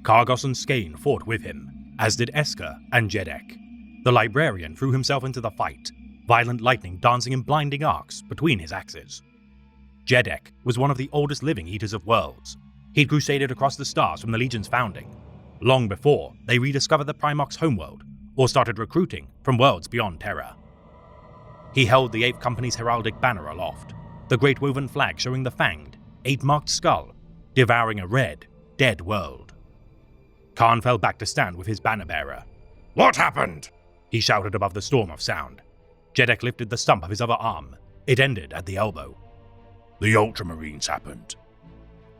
Kargos and Skane fought with him, as did Esker and Jedek. The librarian threw himself into the fight, violent lightning dancing in blinding arcs between his axes. Jedek was one of the oldest living Eaters of Worlds. He'd crusaded across the stars from the Legion's founding, long before they rediscovered the Primarch's homeworld or started recruiting from worlds beyond Terra. He held the 8th Company's heraldic banner aloft, the great woven flag showing the fanged, 8-marked skull, devouring a red, dead world. Khan fell back to stand with his banner bearer. What happened? He shouted above the storm of sound. Jedek lifted the stump of his other arm. It ended at the elbow. The Ultramarines happened.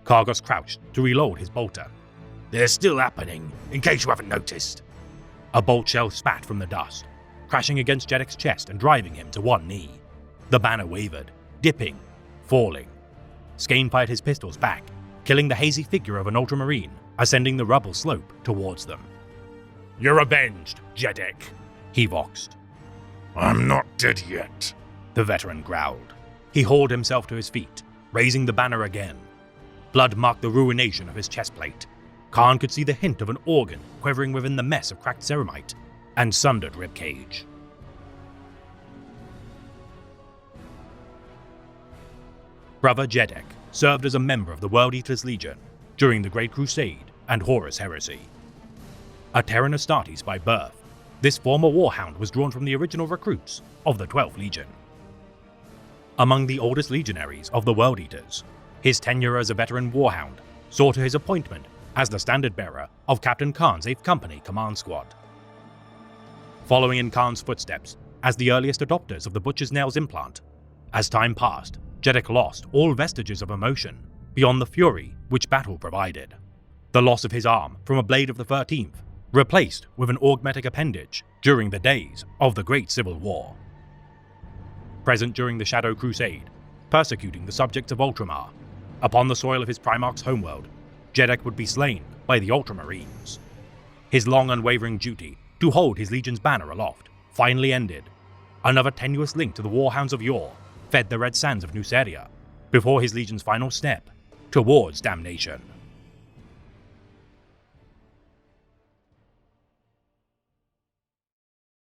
Kargos crouched to reload his bolter. They're still happening, in case you haven't noticed. A bolt shell spat from the dust, crashing against Jedek's chest and driving him to one knee. The banner wavered, dipping, falling. Skane fired his pistols back, killing the hazy figure of an Ultramarine, ascending the rubble slope towards them. You're avenged, Jedek, he voxed. I'm not dead yet, the veteran growled. He hauled himself to his feet, raising the banner again. Blood marked the ruination of his chestplate. Khan could see the hint of an organ quivering within the mess of cracked ceramite and sundered ribcage. Brother Jedek served as a member of the World Eaters Legion during the Great Crusade and Horus Heresy. A Terran Astartes by birth, this former warhound was drawn from the original recruits of the 12th Legion. Among the oldest legionaries of the World Eaters, his tenure as a veteran warhound saw to his appointment as the standard-bearer of Captain Khan's 8th Company command squad. Following in Khan's footsteps as the earliest adopters of the Butcher's Nails implant, as time passed, Jedek lost all vestiges of emotion beyond the fury which battle provided. The loss of his arm from a blade of the 13th, replaced with an augmetic appendage during the days of the Great Civil War. Present during the Shadow Crusade, persecuting the subjects of Ultramar, upon the soil of his Primarch's homeworld, Jedek would be slain by the Ultramarines. His long unwavering duty to hold his Legion's banner aloft finally ended. Another tenuous link to the Warhounds of yore fed the red sands of Nuceria before his Legion's final step towards damnation.